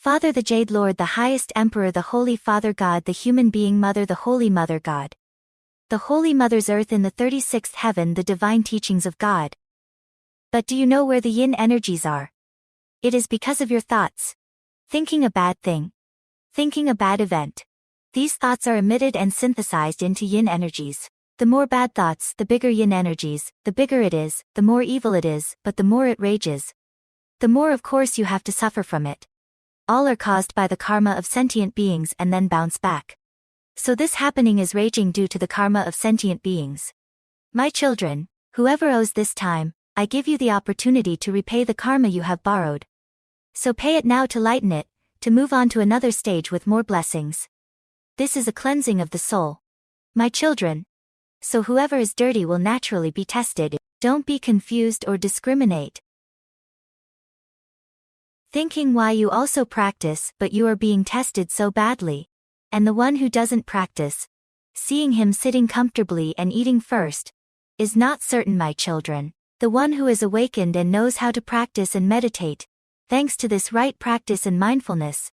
Father the Jade Lord, the highest Emperor, the Holy Father God, the human being Mother, the Holy Mother God. The Holy Mother's earth in the 36th heaven, the divine teachings of God. But do you know where the yin energies are? It is because of your thoughts. Thinking a bad thing. Thinking a bad event. These thoughts are emitted and synthesized into yin energies. The more bad thoughts, the bigger yin energies, the bigger it is, the more evil it is, but the more it rages. The more of course you have to suffer from it. All are caused by the karma of sentient beings and then bounce back. So this happening is raging due to the karma of sentient beings. My children, whoever owes this time, I give you the opportunity to repay the karma you have borrowed. So pay it now to lighten it, to move on to another stage with more blessings. This is a cleansing of the soul. My children. So whoever is dirty will naturally be tested. Don't be confused or discriminate. Thinking why you also practice but you are being tested so badly. And the one who doesn't practice, seeing him sitting comfortably and eating first, is not certain, my children. The one who is awakened and knows how to practice and meditate, thanks to this right practice and mindfulness,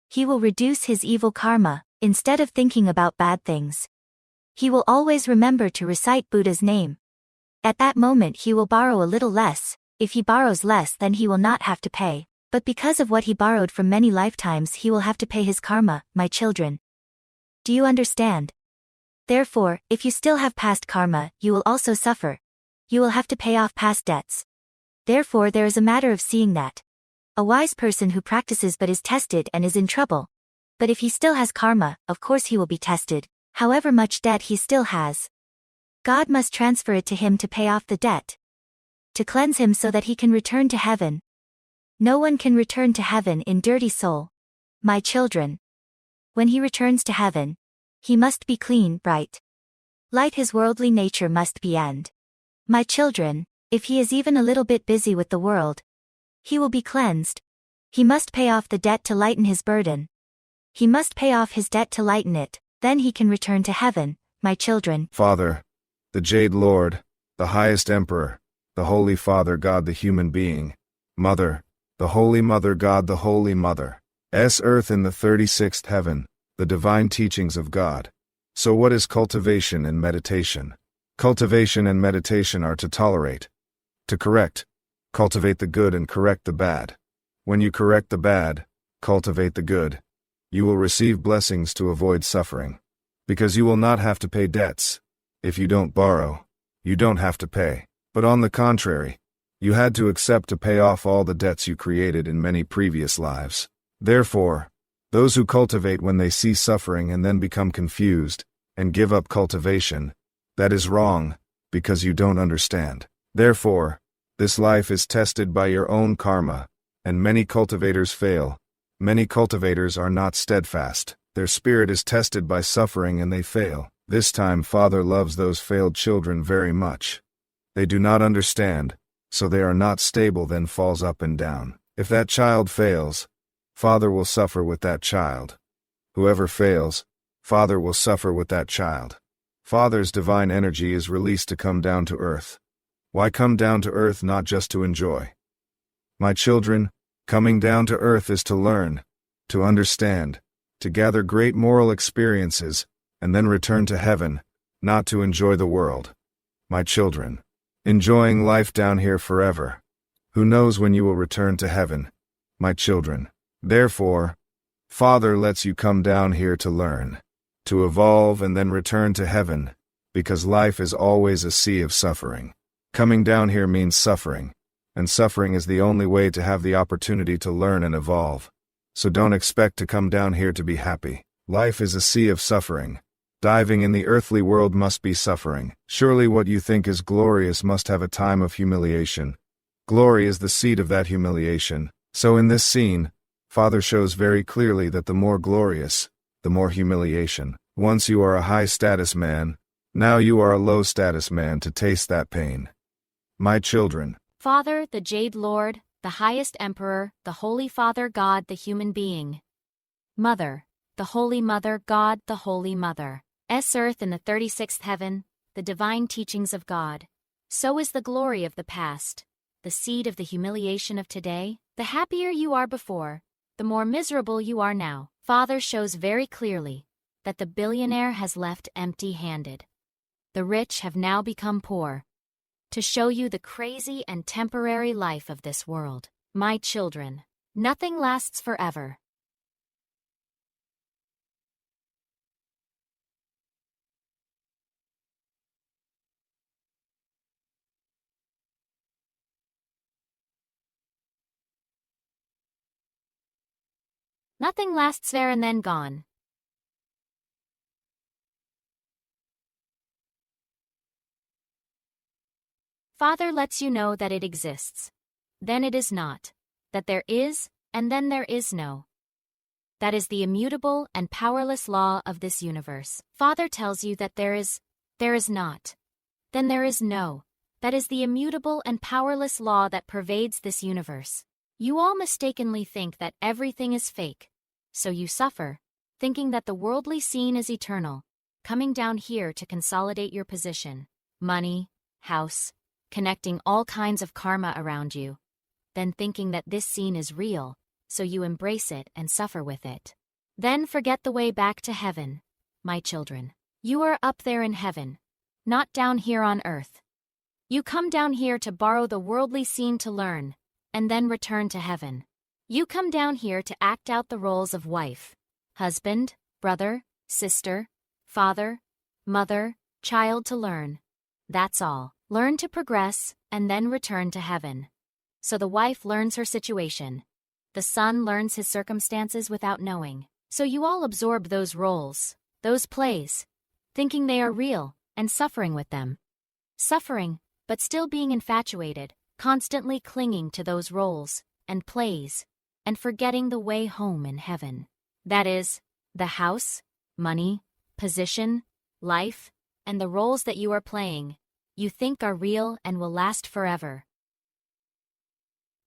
he will reduce his evil karma, instead of thinking about bad things. He will always remember to recite Buddha's name. At that moment he will borrow a little less. If he borrows less then he will not have to pay, but because of what he borrowed from many lifetimes he will have to pay his karma, my children. Do you understand? Therefore, if you still have past karma, you will also suffer. You will have to pay off past debts. Therefore there is a matter of seeing that. A wise person who practices but is tested and is in trouble. But if he still has karma, of course he will be tested, however much debt he still has. God must transfer it to him to pay off the debt. To cleanse him so that he can return to heaven. No one can return to heaven in dirty soul. My children. When he returns to heaven, he must be clean, bright. Light, his worldly nature must be end. My children, if he is even a little bit busy with the world, he will be cleansed. He must pay off the debt to lighten his burden. He must pay off his debt to lighten it, then he can return to heaven, my children. Father, the Jade Lord, the highest Emperor, the Holy Father God, the human being, Mother, the Holy Mother God, the Holy Mother, earth in the 36th heaven, the divine teachings of God. So what is cultivation and meditation? Cultivation and meditation are to tolerate, to correct, cultivate the good and correct the bad. When you correct the bad, cultivate the good, you will receive blessings to avoid suffering. Because you will not have to pay debts. If you don't borrow, you don't have to pay. But on the contrary, you had to accept to pay off all the debts you created in many previous lives. Therefore, those who cultivate when they see suffering and then become confused, and give up cultivation, that is wrong, because you don't understand. Therefore, this life is tested by your own karma, and many cultivators fail. Many cultivators are not steadfast. Their spirit is tested by suffering and they fail. This time Father loves those failed children very much. They do not understand, so they are not stable, then falls up and down. If that child fails, Father will suffer with that child. Whoever fails, Father will suffer with that child. Father's divine energy is released to come down to earth. Why come down to earth? Not just to enjoy. My children, coming down to earth is to learn, to understand, to gather great moral experiences, and then return to heaven, not to enjoy the world. My children, enjoying life down here forever. Who knows when you will return to heaven, my children. Therefore, Father lets you come down here to learn, to evolve and then return to heaven, because life is always a sea of suffering. Coming down here means suffering, and suffering is the only way to have the opportunity to learn and evolve. So don't expect to come down here to be happy. Life is a sea of suffering. Diving in the earthly world must be suffering. Surely what you think is glorious must have a time of humiliation. Glory is the seed of that humiliation. So in this scene, Father shows very clearly that the more glorious, the more humiliation. Once you are a high-status man, now you are a low-status man to taste that pain. My children. Father, the Jade Lord, the highest Emperor, the Holy Father God, the human being. Mother, the Holy Mother God, the Holy Mother. Earth in the 36th heaven, the divine teachings of God. So is the glory of the past, the seed of the humiliation of today. The happier you are before, the more miserable you are now. Father shows very clearly that the billionaire has left empty-handed. The rich have now become poor. To show you the crazy and temporary life of this world. My children, nothing lasts forever. Nothing lasts there and then gone. Father lets you know that it exists. Then it is not. That there is, and then there is no. That is the immutable and powerless law of this universe. Father tells you that there is not. Then there is no. That is the immutable and powerless law that pervades this universe. You all mistakenly think that everything is fake. So you suffer, thinking that the worldly scene is eternal, coming down here to consolidate your position, money, house, connecting all kinds of karma around you, then thinking that this scene is real, so you embrace it and suffer with it. Then forget the way back to heaven, my children. You are up there in heaven, not down here on earth. You come down here to borrow the worldly scene to learn, and then return to heaven. You come down here to act out the roles of wife, husband, brother, sister, father, mother, child to learn. That's all. Learn to progress, and then return to heaven. So the wife learns her situation. The son learns his circumstances without knowing. So you all absorb those roles, those plays, thinking they are real, and suffering with them. Suffering, but still being infatuated, constantly clinging to those roles and plays, and forgetting the way home in heaven. That is, the house, money, position, life, and the roles that you are playing, you think are real and will last forever.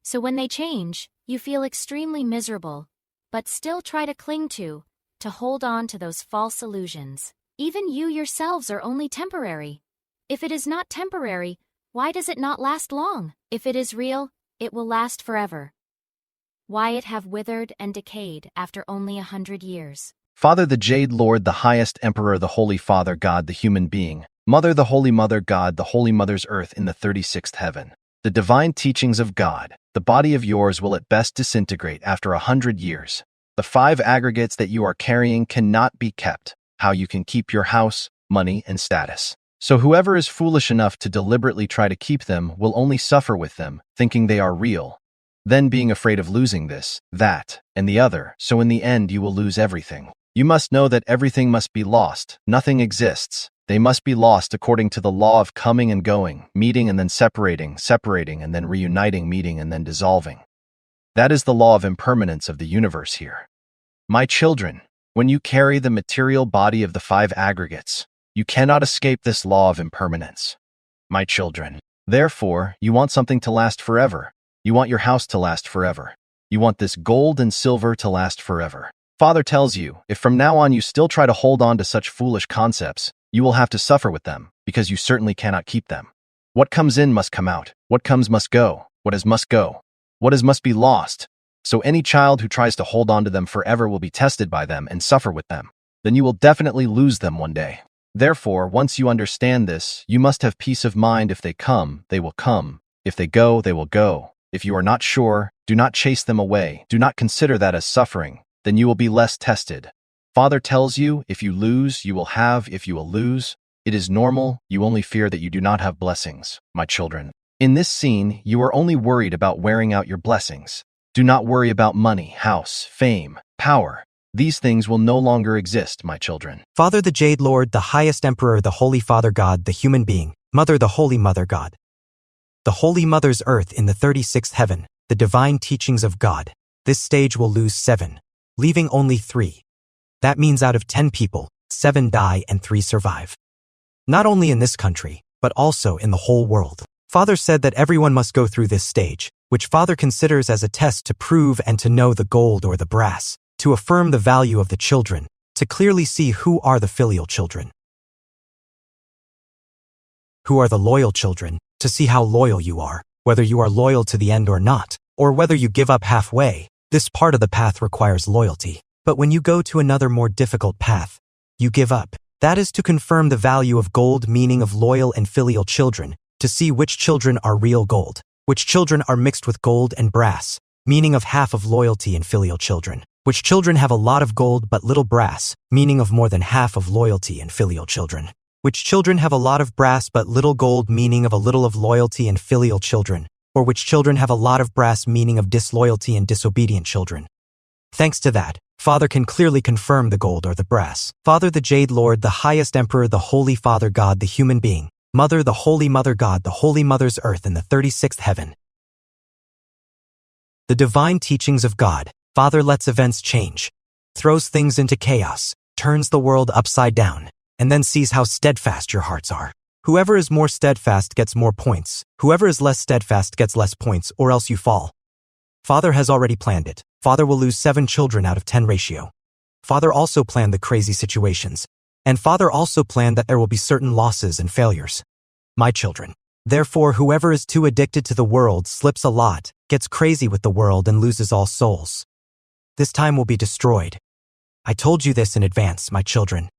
So when they change, you feel extremely miserable, but still try to cling to hold on to those false illusions. Even you yourselves are only temporary. If it is not temporary, why does it not last long? If it is real, it will last forever. Why it have withered and decayed after only 100 years? Father the Jade Lord, the highest Emperor, the Holy Father God, the human being, Mother the Holy Mother God, the Holy Mother's earth in the 36th heaven. The divine teachings of God, the body of yours will at best disintegrate after 100 years. The 5 aggregates that you are carrying cannot be kept. How you can keep your house, money, and status. So whoever is foolish enough to deliberately try to keep them will only suffer with them, thinking they are real. Then being afraid of losing this, that, and the other, so in the end you will lose everything. You must know that everything must be lost, nothing exists. They must be lost according to the law of coming and going, meeting and then separating, separating and then reuniting, meeting and then dissolving. That is the law of impermanence of the universe here. My children, when you carry the material body of the 5 aggregates, you cannot escape this law of impermanence. My children, therefore, you want something to last forever. You want your house to last forever. You want this gold and silver to last forever. Father tells you, if from now on you still try to hold on to such foolish concepts, you will have to suffer with them, because you certainly cannot keep them. What comes in must come out. What comes must go. What is must go. What is must be lost. So any child who tries to hold on to them forever will be tested by them and suffer with them. Then you will definitely lose them one day. Therefore, once you understand this, you must have peace of mind. If they come, they will come. If they go, they will go. If you are not sure, do not chase them away. Do not consider that as suffering. Then you will be less tested. Father tells you, if you lose, you will have. If you will lose, it is normal. You only fear that you do not have blessings, my children. In this scene, you are only worried about wearing out your blessings. Do not worry about money, house, fame, power. These things will no longer exist, my children. Father the Jade Lord, the highest Emperor, the Holy Father God, the human being, Mother the Holy Mother God. The Holy Mother's earth in the 36th heaven, the divine teachings of God. This stage will lose 7, leaving only 3. That means out of 10 people, 7 die and 3 survive. Not only in this country, but also in the whole world. Father said that everyone must go through this stage, which Father considers as a test to prove and to know the gold or the brass, to affirm the value of the children, to clearly see who are the filial children, who are the loyal children, to see how loyal you are, whether you are loyal to the end or not, or whether you give up halfway, This part of the path requires loyalty. But when you go to another more difficult path, you give up. That is to confirm the value of gold, meaning of loyal and filial children, to see which children are real gold, which children are mixed with gold and brass, meaning of half of loyalty and filial children, which children have a lot of gold but little brass, meaning of more than half of loyalty and filial children, which children have a lot of brass but little gold, meaning of a little of loyalty and filial children, or which children have a lot of brass, meaning of disloyalty and disobedient children. Thanks to that, Father can clearly confirm the gold or the brass. Father the Jade Lord, the highest Emperor, the Holy Father God, the human being, Mother the Holy Mother God, the Holy Mother's earth in the 36th heaven. The divine teachings of God. Father lets events change, throws things into chaos, turns the world upside down, and then sees how steadfast your hearts are. Whoever is more steadfast gets more points. Whoever is less steadfast gets less points, or else you fall. Father has already planned it. Father will lose 7 children out of 10 ratio. Father also planned the crazy situations. And Father also planned that there will be certain losses and failures. My children. Therefore, whoever is too addicted to the world slips a lot, gets crazy with the world, and loses all souls. This time will be destroyed. I told you this in advance, my children.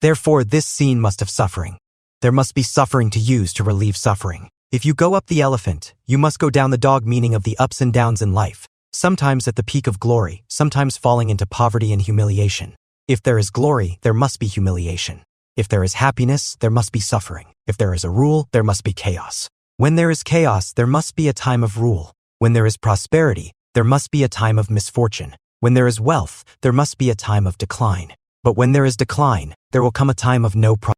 Therefore, this scene must have suffering. There must be suffering to use to relieve suffering. If you go up the elephant, you must go down the dog, meaning of the ups and downs in life, sometimes at the peak of glory, sometimes falling into poverty and humiliation. If there is glory, there must be humiliation. If there is happiness, there must be suffering. If there is a rule, there must be chaos. When there is chaos, there must be a time of rule. When there is prosperity, there must be a time of misfortune. When there is wealth, there must be a time of decline. But when there is decline, there will come a time of no prosperity.